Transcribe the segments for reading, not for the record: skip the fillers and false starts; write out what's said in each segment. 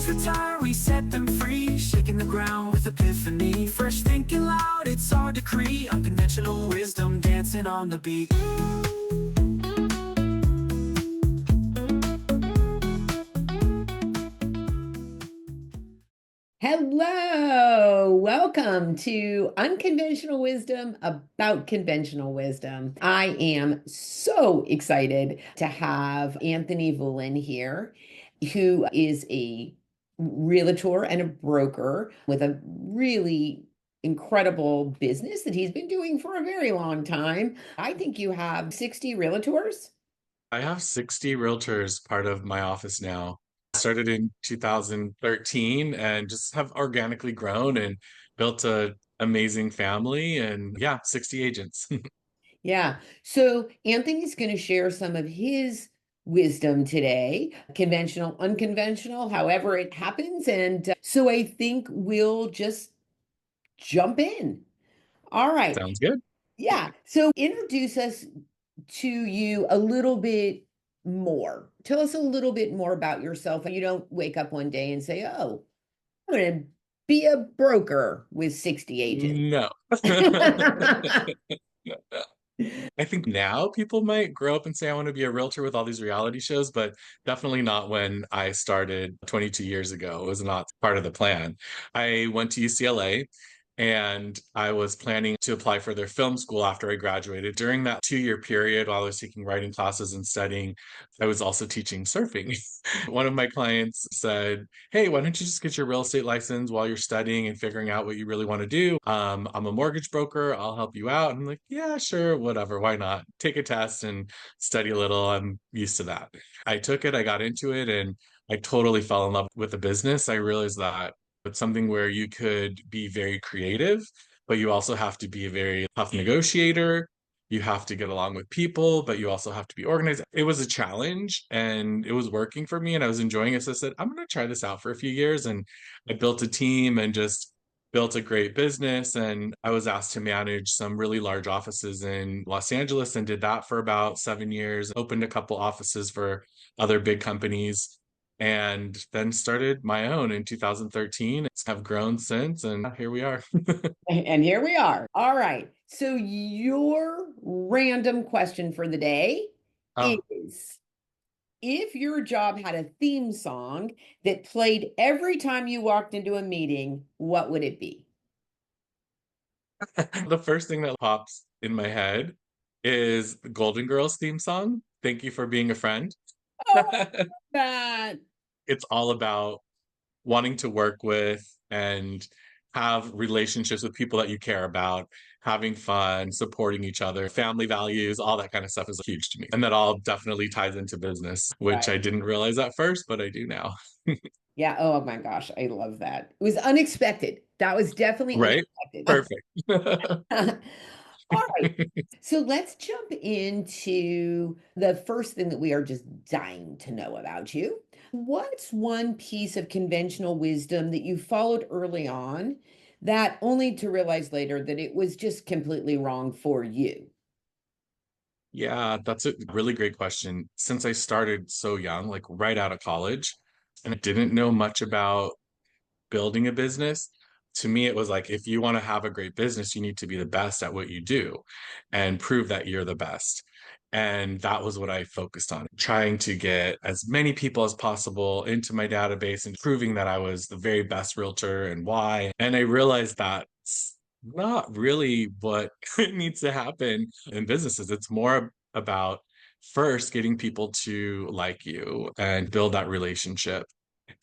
dreams retire, we set them free, shaking the ground with epiphany. Fresh thinking loud, it's our decree. Unconventional wisdom dancing on the beat. Hello, welcome to Unconventional Wisdom about Conventional Wisdom. I am so excited to have Anthony Vulin here, who is a realtor and a broker with a really incredible business that he's been doing for a very long time. I think you have 60 realtors. I have 60 realtors part of my office now. I started in 2013 and just have organically grown and built a amazing family and yeah, 60 agents. Yeah. So Anthony's going to share some of his wisdom today, conventional, unconventional, however it happens. And so I think we'll just jump in. All right. Sounds good. Yeah. So introduce us to you a little bit more. Tell us a little bit more about yourself. You don't wake up one day and say, oh, I'm going to be a broker with 60 agents. No. I think now people might grow up and say, I want to be a realtor with all these reality shows, but definitely not when I started 22 years ago. It was not part of the plan. I went to UCLA and I was planning to apply for their film school after I graduated. During that 2 year period, while I was taking writing classes and studying, I was also teaching surfing. One of my clients said, hey, why don't you just get your real estate license while you're studying and figuring out what you really want to do? I'm a mortgage broker. I'll help you out. I'm like, yeah, sure, whatever. Why not? Take a test and study a little. I'm used to that. I took it, I got into it, and I totally fell in love with the business. I realized that it's something where you could be very creative, but you also have to be a very tough negotiator. You have to get along with people, but you also have to be organized. It was a challenge and it was working for me and I was enjoying it. So I said, I'm going to try this out for a few years. And I built a team and just built a great business. And I was asked to manage some really large offices in Los Angeles and did that for about 7 years, opened a couple offices for other big companies and then started my own in 2013. Have grown since, and here we are. And here we are. All right. So your random question for the day Oh, is if your job had a theme song that played every time you walked into a meeting, what would it be? the first thing that pops in my head is the Golden Girls theme song. Thank you for being a friend. Oh, that. It's all about wanting to work with and have relationships with people that you care about, having fun, supporting each other, family values, all that kind of stuff is huge to me. And that all definitely ties into business, which I Right. didn't realize at first, but I do now. Yeah. Oh my gosh. I love that. It was unexpected. That was definitely Right? unexpected. Perfect. All right. So let's jump into the first thing that we are just dying to know about you. What's one piece of conventional wisdom that you followed early on that only to realize later that it was just completely wrong for you? Yeah, that's a really great question. Since I started so young, like right out of college, and I didn't know much about building a business, to me, it was like, if you want to have a great business, you need to be the best at what you do and prove that you're the best. And that was what I focused on, trying to get as many people as possible into my database and proving that I was the very best realtor and why. And I realized that's not really what needs to happen in businesses. It's more about first getting people to like you and build that relationship,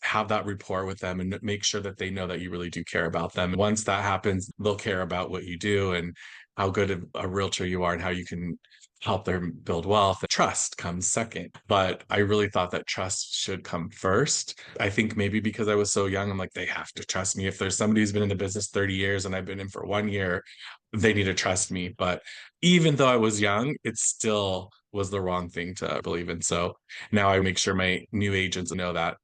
have that rapport with them and make sure that they know that you really do care about them. Once that happens, they'll care about what you do and how good of a realtor you are and how you can help them build wealth. Trust comes second. But I really thought that trust should come first. I think maybe because I was so young, I'm like, they have to trust me. If there's somebody who's been in the business 30 years and I've been in for 1 year, they need to trust me. But even though I was young, it still was the wrong thing to believe in. So now I make sure my new agents know that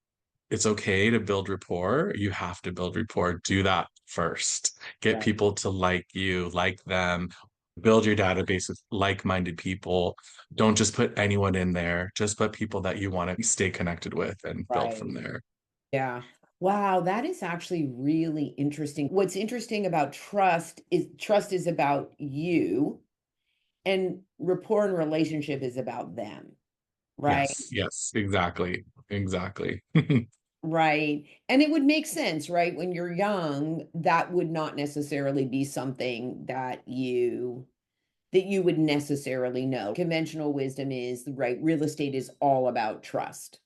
it's okay to build rapport. You have to build rapport. Do that first. Get Right. people to like you, like them. Build your database with like-minded people. Don't just put anyone in there. Just put people that you want to stay connected with and build from Right. there. Yeah. Wow, that is actually really interesting. What's interesting about trust is about you, and rapport and relationship is about them, right? Yes, yes, exactly. Exactly. Right. And it would make sense, right? When you're young, that would not necessarily be something that you would necessarily know. Conventional wisdom is, right, real estate is all about trust.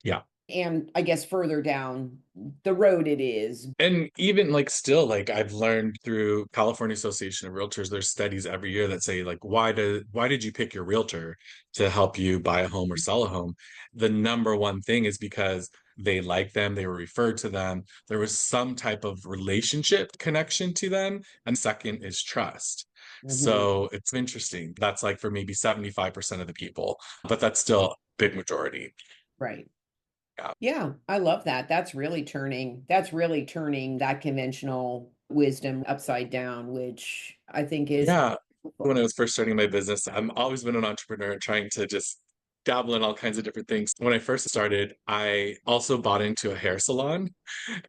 Yeah. And I guess further down the road it is. And even like still, like I've learned through California Association of Realtors, there's studies every year that say like why did you pick your realtor to help you buy a home or sell a home? The number one thing is because they like them, they were referred to them, there was some type of relationship connection to them, and second is trust. Mhm. So it's interesting. That's like for maybe 75% of the people, but that's still a big majority. Right. Yeah. Yeah, I love that. That's really turning that conventional wisdom upside down, which I think is Yeah. When I helpful. was first starting my business, I've always been an entrepreneur trying to just dabble in all kinds of different things. When I first started, I also bought into a hair salon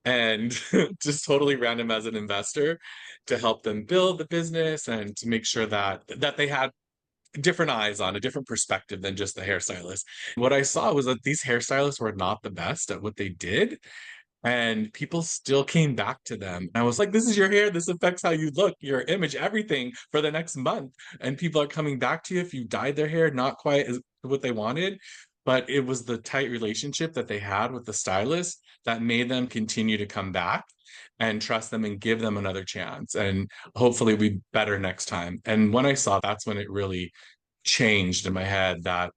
and just totally random as an investor to help them build the business and to make sure that they had different eyes on a different perspective than just the hairstylist. What I saw was that these hairstylists were not the best at what they did, and people still came back to them. I was like, this is your hair. This affects how you look, your image, everything for the next month. And people are coming back to you if you dyed their hair not quite as what they wanted. But it was the tight relationship that they had with the stylist that made them continue to come back and trust them and give them another chance. And hopefully we better next time. And when I saw that's when it really changed in my head that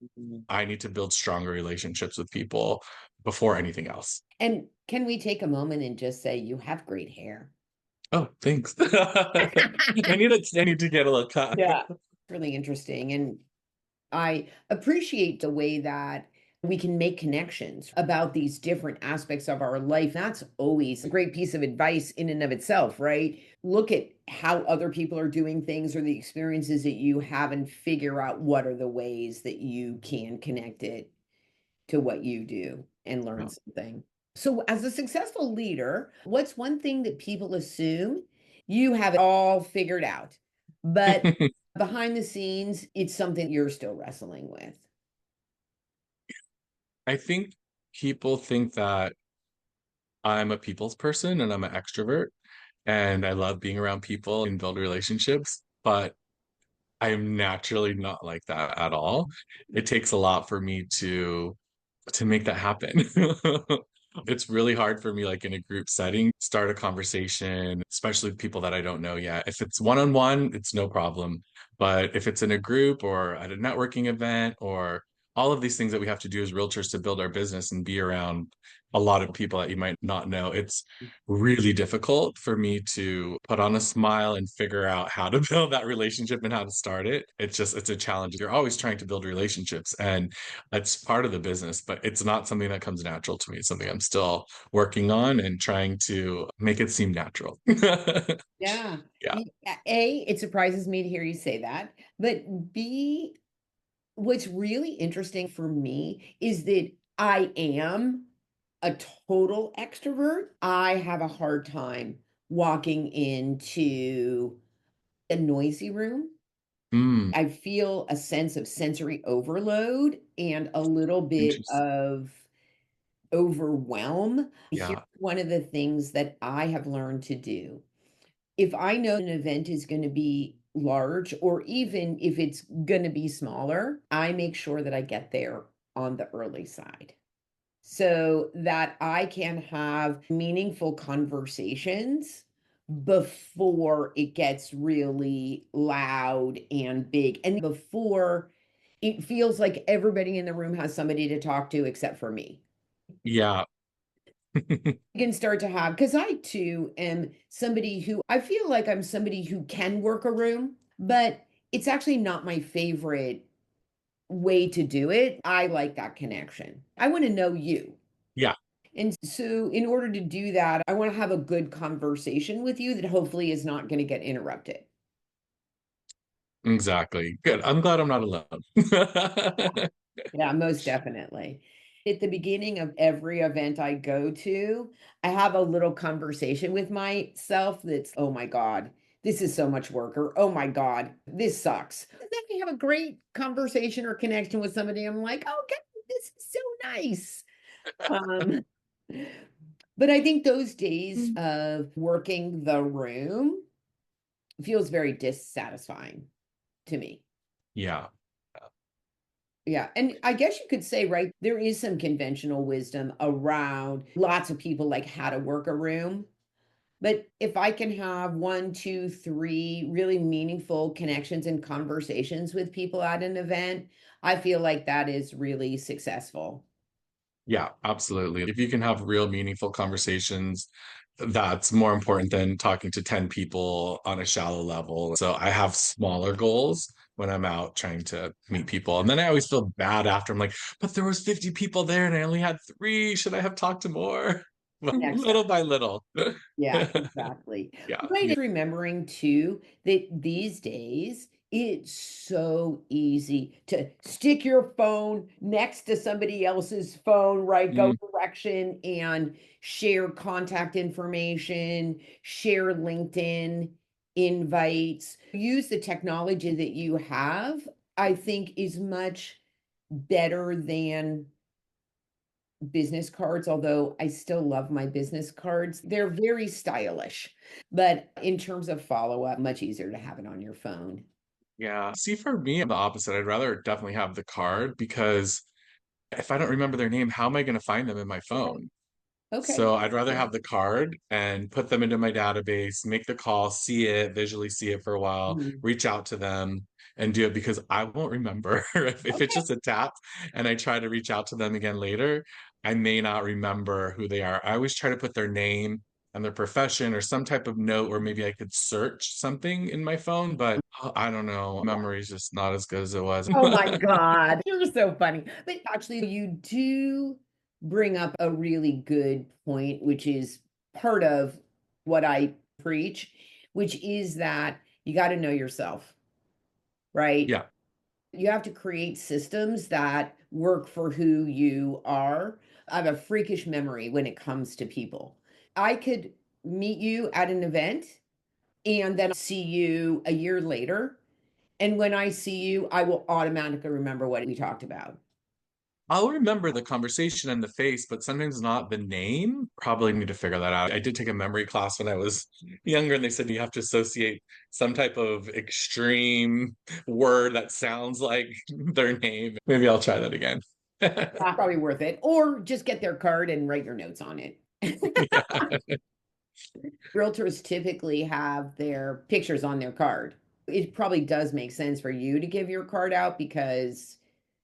I need to build stronger relationships with people before anything else. And can we take a moment and just say you have great hair? Oh, thanks. I need to get a little cut. Yeah. Really interesting. And I appreciate the way that we can make connections about these different aspects of our life. That's always a great piece of advice in and of itself, right? Look at how other people are doing things or the experiences that you have and figure out what are the ways that you can connect it to what you do and learn something. So, as a successful leader, what's one thing that people assume you have it all figured out, but behind the scenes, it's something you're still wrestling with? I think people think that I'm a people's person and I'm an extrovert and I love being around people and build relationships, but I'm naturally not like that at all. It takes a lot for me to make that happen. It's really hard for me, like in a group setting, start a conversation, especially with people that I don't know yet. If it's one on one, it's no problem. But if it's in a group or at a networking event or all of these things that we have to do as realtors to build our business and be around a lot of people that you might not know, it's really difficult for me to put on a smile and figure out how to build that relationship and how to start it. It's a challenge. You're always trying to build relationships and it's part of the business, but it's not something that comes natural to me. It's something I'm still working on and trying to make it seem natural. Yeah. Yeah. A, it surprises me to hear you say that. But B, what's really interesting for me is that I am a total extrovert. I have a hard time walking into a noisy room. Mm, I feel a sense of sensory overload and a little bit interesting. of overwhelm. Here's Yeah. one of the things that I have learned to do. If I know an event is going to be large, or even if it's going to be smaller, I make sure that I get there on the early side so that I can have meaningful conversations before it gets really loud and big and before it feels like everybody in the room has somebody to talk to except for me. Yeah. You can start to have, because I too am somebody who I feel like I'm somebody who can work a room, but it's actually not my favorite way to do it. I like that connection. I want to know you. Yeah. And so, in order to do that, I want to have a good conversation with you that hopefully is not going to get interrupted. Exactly. Good. I'm glad I'm not alone. Yeah, most definitely. At the beginning of every event I go to, I have a little conversation with myself that's, oh my God, this is so much work, or oh my God, this sucks. And then I have a great conversation or connection with somebody. I'm like, okay, this is so nice. Um, but I think those days of working the room feels very dissatisfying to me. Yeah. Yeah. And I guess you could say, right, there is some conventional wisdom around lots of people like how to work a room. But if I can have one, two, three really meaningful connections and conversations with people at an event, I feel like that is really successful. Yeah, absolutely. If you can have real meaningful conversations, that's more important than talking to 10 people on a shallow level. So I have smaller goals when I'm out trying to meet people. And then I always feel bad after. I'm like, but there was 50 people there and I only had three. Should I have talked to more? But Next little by little. Yeah, exactly. Yeah. Right. Remembering too that these days it's so easy to stick your phone next to somebody else's phone, right? Go Mm, direction and share contact information, share LinkedIn invites, use the technology that you have, I think is much better than business cards, although I still love my business cards. They're very stylish, but in terms of follow-up, much easier to have it on your phone. yeah. See, for me, I'm the opposite. I'd rather definitely have the card because if I don't remember their name, how am I going to find them in my Okay. phone? Okay. So I'd rather have the card and put them into my database, make the call, see it, visually see it for a while, Mhm. reach out to them and do it because I won't remember if it's Okay. just a tap and I try to reach out to them again later, I may not remember who they are. I always try to put their name and their profession or some type of note where maybe I could search something in my phone, but I don't know. Memory is just not as good as it was. Oh my God. You're so funny. But actually, you do bring up a really good point, which is part of what I preach, which is that you got to know yourself, right? Yeah. You have to create systems that work for who you are. I have a freakish memory when it comes to people. I could meet you at an event and then see you a year later. And when I see you, I will automatically remember what we talked about. I'll remember the conversation and the face, but sometimes not the name. Probably need to figure that out. I did take a memory class when I was younger, and they said you have to associate some type of extreme word that sounds like their name. Maybe I'll try that again. Probably worth it. Or just get their card and write your notes on it. Yeah. Realtors typically have their pictures on their card. It probably does make sense for you to give your card out because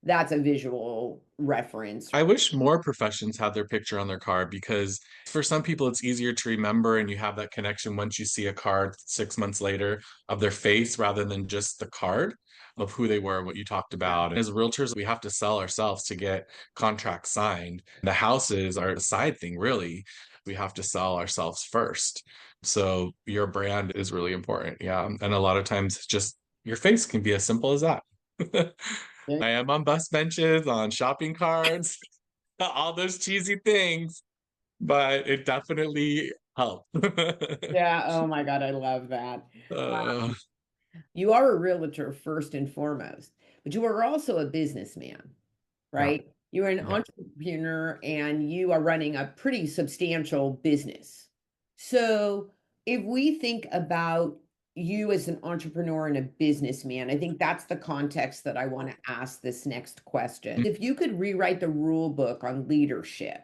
that's a visual reference. I wish more professions had their picture on their card because for some people it's easier to remember and you have that connection once you see a card 6 months later of their face rather than just the card of who they were, what you talked about. And as realtors, we have to sell ourselves to get contracts signed. The houses are a side thing, really. We have to sell ourselves first. So your brand is really important. Yeah. And a lot of times just your face can be as simple as that. I am on bus benches, on shopping carts, all those cheesy things, but it definitely helped. Yeah, oh my God, I love that. uh, You are a realtor first and foremost, but you are also a businessman, yeah, right? You're an yeah. entrepreneur and you are running a pretty substantial business. So, if we think about you as an entrepreneur and a businessman, I think that's the context that I want to ask this next question. If you could rewrite the rule book on leadership,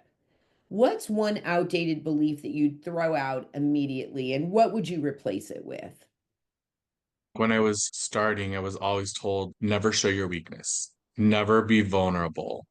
what's one outdated belief that you'd throw out immediately and what would you replace it with? When I was starting, I was always told never show your weakness, never be vulnerable.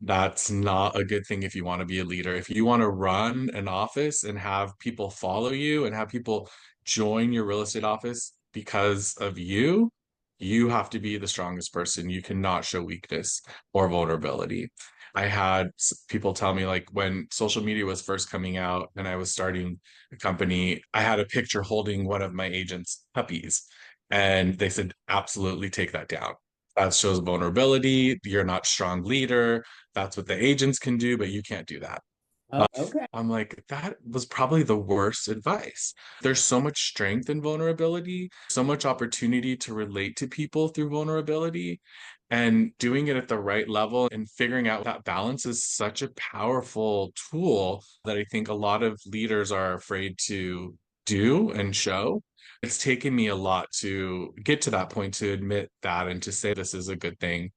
That's not a good thing if you want to be a leader. If you want to run an office and have people follow you and have people join your real estate office because of you, you have to be the strongest person. You cannot show weakness or vulnerability. I had people tell me, like, when social media was first coming out and I was starting a company, I had a picture holding one of my agent's puppies. And they said, absolutely take that down. That shows vulnerability. You're not a strong leader. That's what the agents can do, but you can't do that. Oh, okay. I'm like, that was probably the worst advice. There's so much strength in vulnerability, so much opportunity to relate to people through vulnerability, and doing it at the right level and figuring out that balance is such a powerful tool that I think a lot of leaders are afraid to do and show. It's taken me a lot to get to that point to admit that and to say this is a good thing.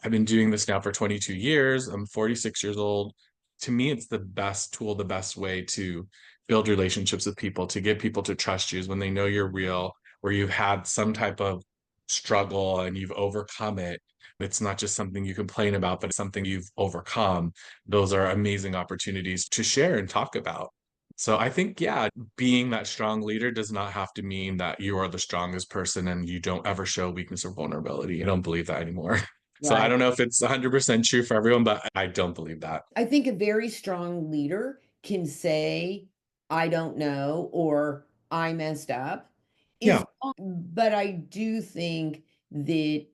I've been doing this now for 22 years. I'm 46 years old. To me, it's the best tool, the best way to build relationships with people, to get people to trust you is when they know you're real, where you've had some type of struggle and you've overcome it. It's not just something you complain about, but it's something you've overcome. Those are amazing opportunities to share and talk about. So I think, yeah, being that strong leader does not have to mean that you are the strongest person and you don't ever show weakness or vulnerability. I don't believe that anymore. So I Right. don't know if it's 100% true for everyone, but I don't believe that. I think a very strong leader can say, I don't know, or I messed up. Yeah, But I do think that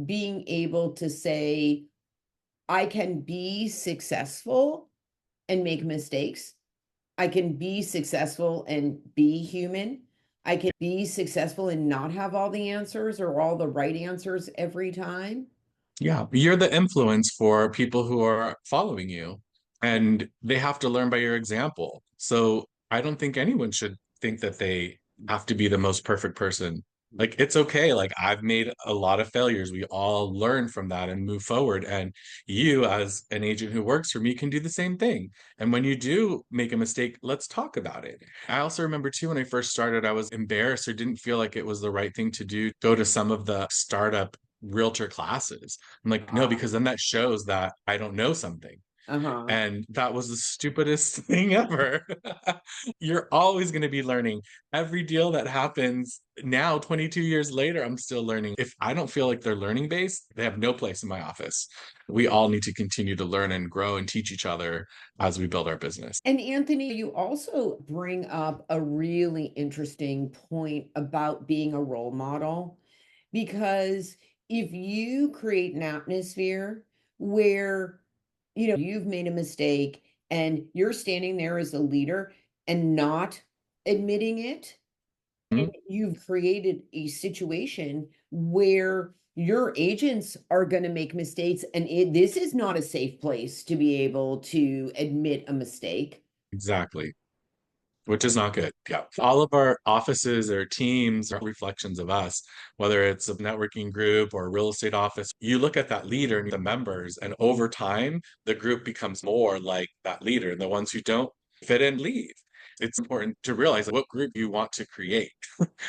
being able to say, I can be successful and make mistakes. I can be successful and be human. I can be successful and not have all the answers or all the right answers every time. yeah. You're the influence for people who are following you, and they have to learn by your example. So I don't think anyone should think that they have to be the most perfect person. Like, it's okay. Like, I've made a lot of failures. We all learn from that and move forward. And you, as an agent who works for me, can do the same thing. And when you do make a mistake, let's talk about it. I also remember too, when I first started, I was embarrassed or didn't feel like it was the right thing to do, go to some of the startup realtor classes. I'm like, no, because then that shows that I don't know something. Uh-huh. And that was the stupidest thing ever. You're always going to be learning. Every deal that happens now, 22 years later, I'm still learning. If I don't feel like they're learning based, they have no place in my office. We all need to continue to learn and grow and teach each other as we build our business. And Anthony, you also bring up a really interesting point about being a role model, because if you create an atmosphere where, you've made a mistake and you're standing there as a leader and not admitting it, and Mhm. you've created a situation where your agents are going to make mistakes, and this is not a safe place to be able to admit a mistake. Exactly. Which is not good. Yeah. All of our offices or teams are reflections of us, whether it's a networking group or a real estate office. You look at that leader and the members, and over time, the group becomes more like that leader. And the ones who don't fit in leave. It's important to realize what group you want to create.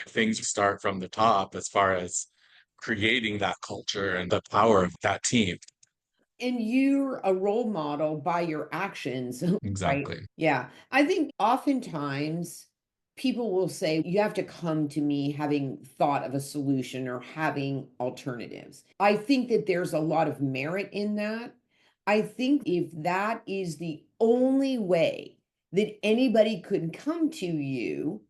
Things start from the top as far as creating that culture and the power of that team. And you're a role model by your actions, right? Exactly. Yeah. I think oftentimes people will say, you have to come to me having thought of a solution or having alternatives. I think that there's a lot of merit in that. I think if that is the only way that anybody could come to you,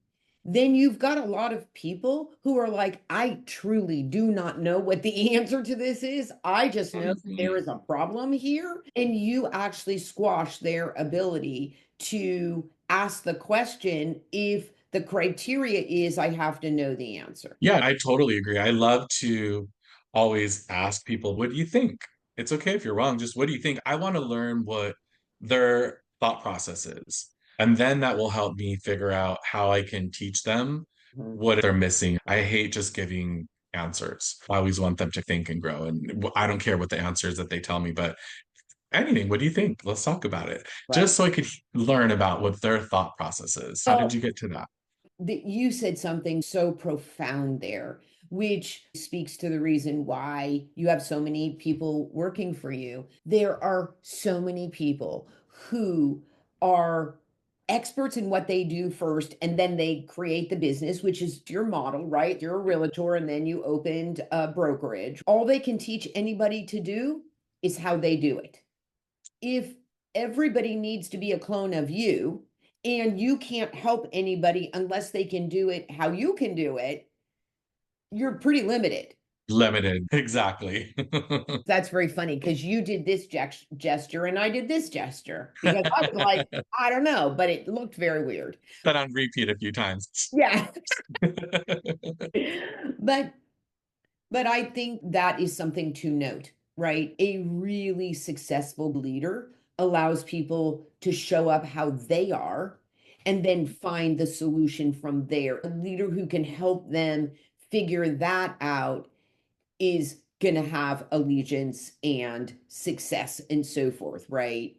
then you've got a lot of people who are like, I truly do not know what the answer to this is. I just know that there Mhm. is a problem here. And you actually squash their ability to ask the question if the criteria is I have to know the answer. Yeah, I totally agree. I love to always ask people, what do you think? It's okay if you're wrong. Just what do you think? I want to learn what their thought process is. And then that will help me figure out how I can teach them Mhm. what they're missing. I hate just giving answers. I always want them to think and grow. And I don't care what the answer is that they tell me, but anything, what do you think? Let's talk about it. Right. Just so I could learn about what their thought process is. How did Well, you get to that? you said something so profound there, which speaks to the reason why you have so many people working for you. There are so many people who are experts in what they do first, and then they create the business, which is your model, right? You're a realtor, and then you opened a brokerage. All they can teach anybody to do is how they do it. If everybody needs to be a clone of you and you can't help anybody unless they can do it how you can do it, you're pretty limited. Limited. Exactly. That's very funny because you did this gesture and I did this gesture because I was like, I don't know, but it looked very weird. That on repeat a few times. Yeah. But but I think that is something to note, right? A really successful leader allows people to show up how they are and then find the solution from there. A leader who can help them figure that out is going to have allegiance and success and so forth, right?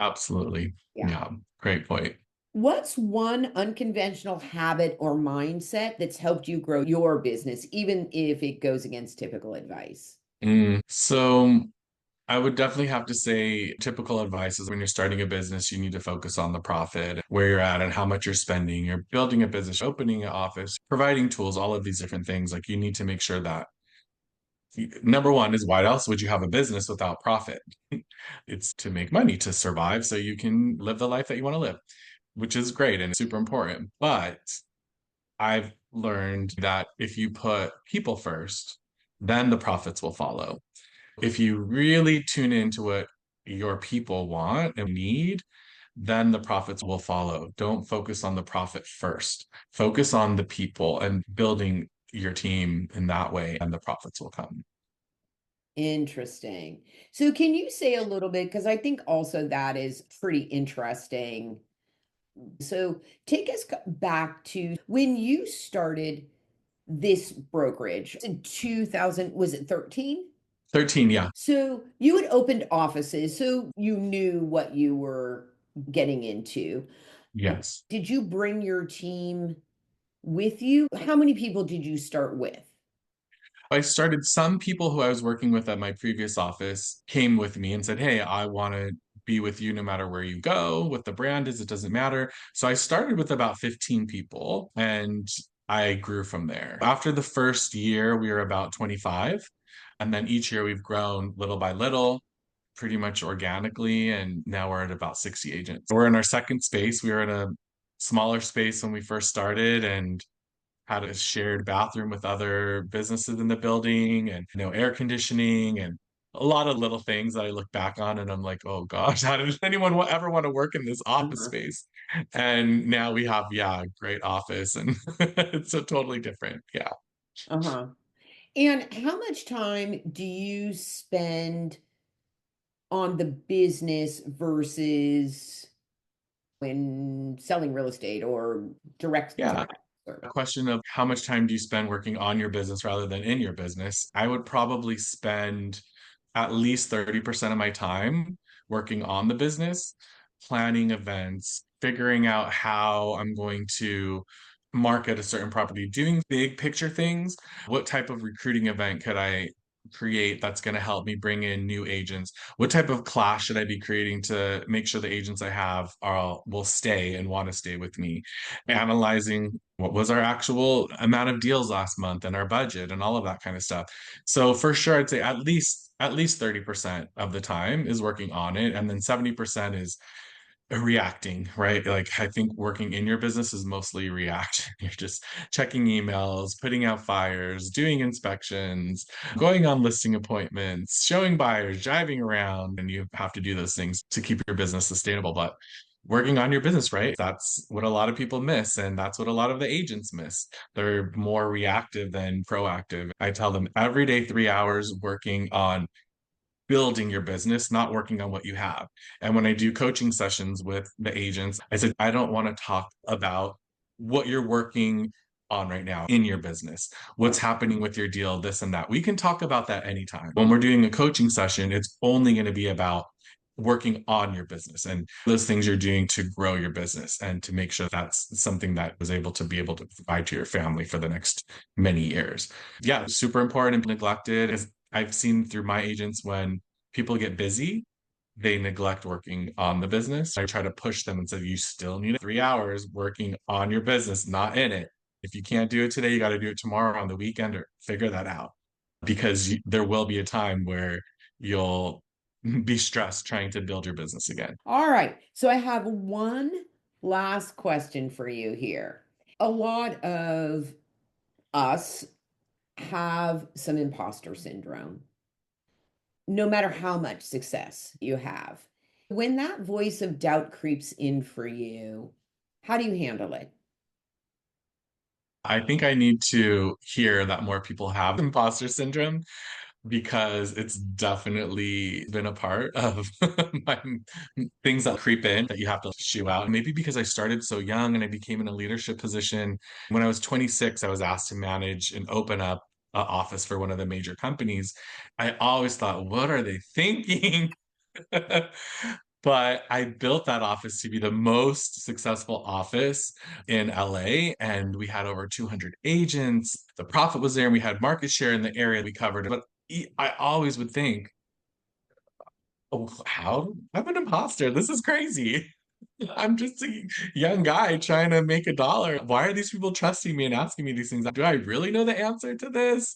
Absolutely. Yeah. Yeah. Great point. What's one unconventional habit or mindset that's helped you grow your business, even if it goes against typical advice? So I would definitely have to say typical advice is when you're starting a business, you need to focus on the profit, where you're at and how much you're spending. You're building a business, opening an office, providing tools, all of these different things. Like you need to make sure that number one is why else would you have a business without profit? It's to make money to survive so you can live the life that you want to live, which is great and super important. But I've learned that if you put people first, then the profits will follow. If you really tune into what your people want and need, then the profits will follow. Don't focus on the profit first. Focus on the people and building your team in that way, and the profits will come. Interesting. So, can you say a little bit? Because I think also that is pretty interesting. So, take us back to when you started this brokerage in 2000, was it 13? 13, yeah. So, you had opened offices, so you knew what you were getting into. Yes. Did you bring your team with you? How many people did you start with? I started, some people who I was working with at my previous office came with me and said, "Hey, I want to be with you no matter where you go. What the brand is, it doesn't matter." So I started with about 15 people and I grew from there. After the first year, we were about 25. And then each year we've grown little by little, pretty much organically. And now we're at about 60 agents. We're in our second space. We were in a smaller space when we first started, and had a shared bathroom with other businesses in the building, and air conditioning and a lot of little things that I look back on and I'm like, oh gosh, how did anyone ever want to work in this office Uh-huh. space? And now we have, yeah, a great office, and it's so totally different. Yeah. Uh-huh. And how much time do you spend on the business versus when selling real estate or direct Yeah. direct A service? question of how much time do you spend working on your business rather than in your business? I would probably spend at least 30% of my time working on the business, planning events, figuring out how I'm going to market a certain property, doing big picture things. What type of recruiting event could I create that's going to help me bring in new agents? What type of class should I be creating to make sure the agents I have are will stay and want to stay with me? Analyzing what was our actual amount of deals last month and our budget and all of that kind of stuff. So for sure, I'd say at least 30% of the time is working on it, and then 70% is reacting, right? Like I think working in your business is mostly react. You're just checking emails, putting out fires, doing inspections, going on listing appointments, showing buyers, driving around, and you have to do those things to keep your business sustainable. But working on your business, right? That's what a lot of people miss. And that's what a lot of the agents miss. They're more reactive than proactive. I tell them every day, 3 hours working on building your business, not working on what you have. And when I do coaching sessions with the agents, I said, I don't want to talk about what you're working on right now in your business, what's happening with your deal, this and that. We can talk about that anytime. When we're doing a coaching session, it's only going to be about working on your business and those things you're doing to grow your business and to make sure that's something that was able to be able to provide to your family for the next many years. Yeah, super important and neglected. As I've seen through my agents, when people get busy, they neglect working on the business. I try to push them and say, you still need 3 hours working on your business, not in it. If you can't do it today, you got to do it tomorrow on the weekend, or figure that out, because there will be a time where you'll be stressed trying to build your business again. All right. So I have one last question for you here. A lot of us have some imposter syndrome, no matter how much success you have. When that voice of doubt creeps in for you, how do you handle it? I think I need to hear that more people have imposter syndrome because it's definitely been a part of my things that creep in that you have to shoo out. Maybe because I started so young and I became in a leadership position. When I was 26, I was asked to manage and open up an office for one of the major companies. I always thought, what are they thinking? But I built that office to be the most successful office in LA, and we had over 200 agents. The profit was there, and we had market share in the area we covered. But I always would think, oh, how? I'm an imposter. This is crazy. I'm just a young guy trying to make a dollar. Why are these people trusting me and asking me these things? Do I really know the answer to this?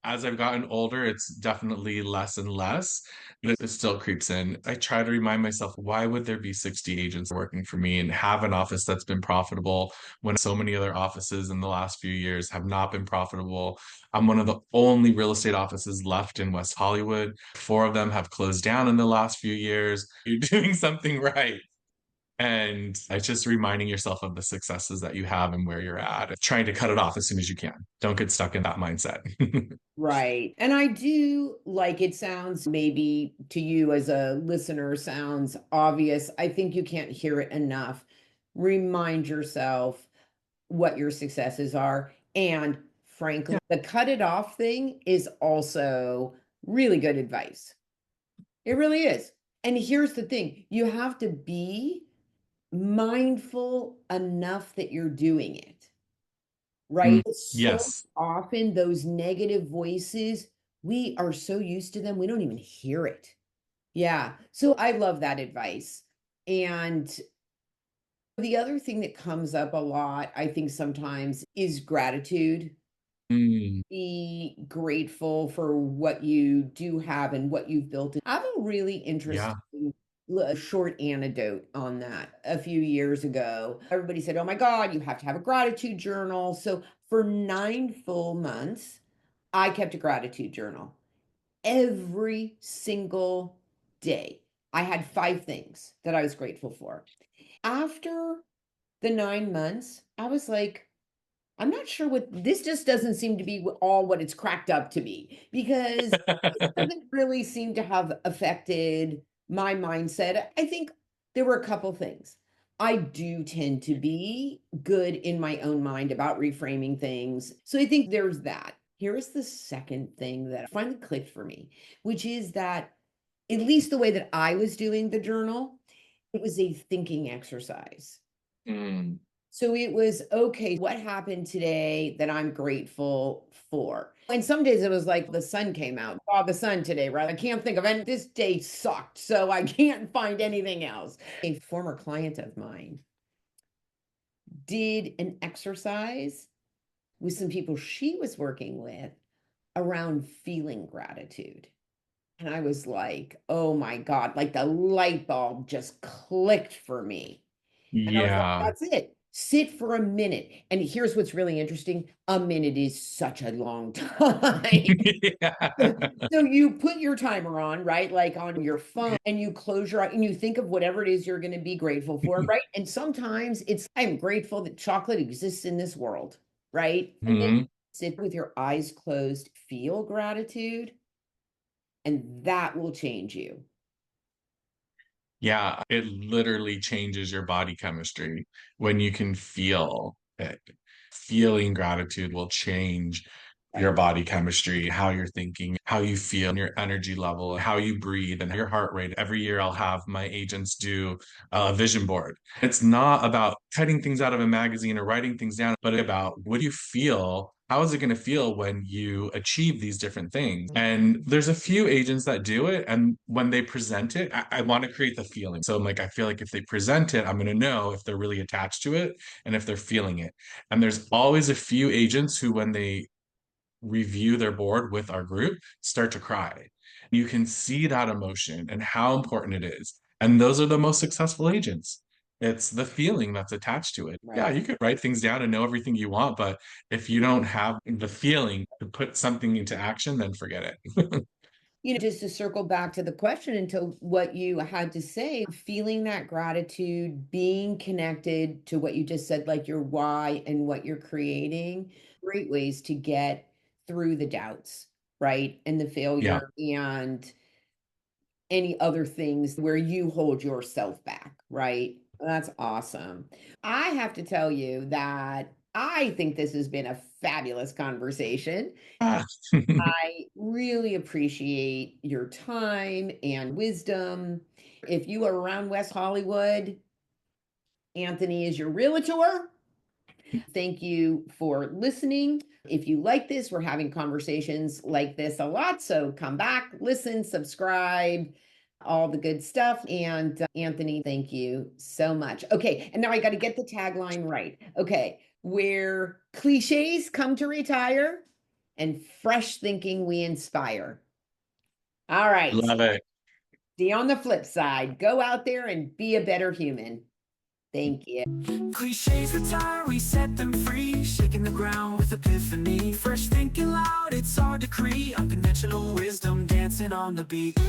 As I've gotten older, it's definitely less and less, but it still creeps in. I try to remind myself, why would there be 60 agents working for me and have an office that's been profitable when so many other offices in the last few years have not been profitable? I'm one of the only real estate offices left in West Hollywood. Four of them have closed down in the last few years. You're doing something right. And it's just reminding yourself of the successes that you have and where you're at, trying to cut it off as soon as you can. Don't get stuck in that mindset. Right. And I do like it sounds maybe to you as a listener sounds obvious. I think you can't hear it enough. Remind yourself what your successes are. And frankly, the cut it off thing is also really good advice. It really is. And here's the thing, you have to be mindful enough that you're doing it, right? So Yes. often those negative voices, we are so used to them, we don't even hear it. Yeah. So I love that advice. And the other thing that comes up a lot, I think sometimes, is gratitude. Mm, Be grateful for what you do have and what you've built. I have a really yeah. interesting short anecdote on that. A few years ago, everybody said, oh my God, you have to have a gratitude journal. So for 9 full months, I kept a gratitude journal every single day. I had 5 things that I was grateful for. After the 9 months, I was like, I'm not sure what this just doesn't seem to be all what it's cracked up to be, because it doesn't really seem to have affected my mindset. I think there were a couple things. I do tend to be good in my own mind about reframing things. So I think there's that. Here is the second thing that finally clicked for me, which is that at least the way that I was doing the journal, it was a thinking exercise. Mm, So it was, okay, what happened today that I'm grateful for? And some days it was like the sun came out. Saw the sun today, right? I can't think of any. This day sucked, so I can't find anything else. A former client of mine did an exercise with some people she was working with around feeling gratitude. And I was like, oh my God, like the light bulb just clicked for me. And I was like, yeah. that's it. Sit for a minute. And here's what's really interesting. A minute is such a long time. Yeah. So you put your timer on, right? Like on your phone, and you close your eye and you think of whatever it is you're going to be grateful for, right? And sometimes it's, I'm grateful that chocolate exists in this world, right? And then Mhm. sit with your eyes closed, feel gratitude, and that will change you. Yeah, it literally changes your body chemistry when you can feel it. Feeling gratitude will change your Right. body chemistry, how you're thinking, how you feel, and your energy level, how you breathe, and your heart rate. Every year, I'll have my agents do a vision board. It's not about cutting things out of a magazine or writing things down, but about what do you feel? How is it going to feel when you achieve these different things? And there's a few agents that do it. And when they present it, I want to create the feeling. So I'm like, I feel like if they present it, I'm going to know if they're really attached to it and if they're feeling it. And there's always a few agents who, when they review their board with our group, start to cry. You can see that emotion and how important it is. And those are the most successful agents. It's the feeling that's attached to it. Yeah, Right. you could write things down and know everything you want, but if you don't have the feeling to put something into action, then forget it. Just to circle back to the question into what you had to say, feeling that gratitude, being connected to what you just said, like your why and what you're creating, great ways to get through the doubts, right? And the Yeah. failure and any other things where you hold yourself back, right? That's awesome. I have to tell you that I think this has been a fabulous conversation. Ah. I really appreciate your time and wisdom. If you are around West Hollywood, Anthony is your realtor. Thank you for listening. If you like this, we're having conversations like this a lot. So come back, listen, subscribe, all the good stuff. And Anthony, thank you so much. Okay. And now I got to get the tagline right. Okay. Where cliches come to retire and fresh thinking we inspire. All right. Love it. See you on the flip side. Go out there and be a better human. Thank you. Cliches retire, we set them free. Shaking the ground with epiphany. Fresh thinking loud, it's our decree. Unconventional wisdom dancing on the beat.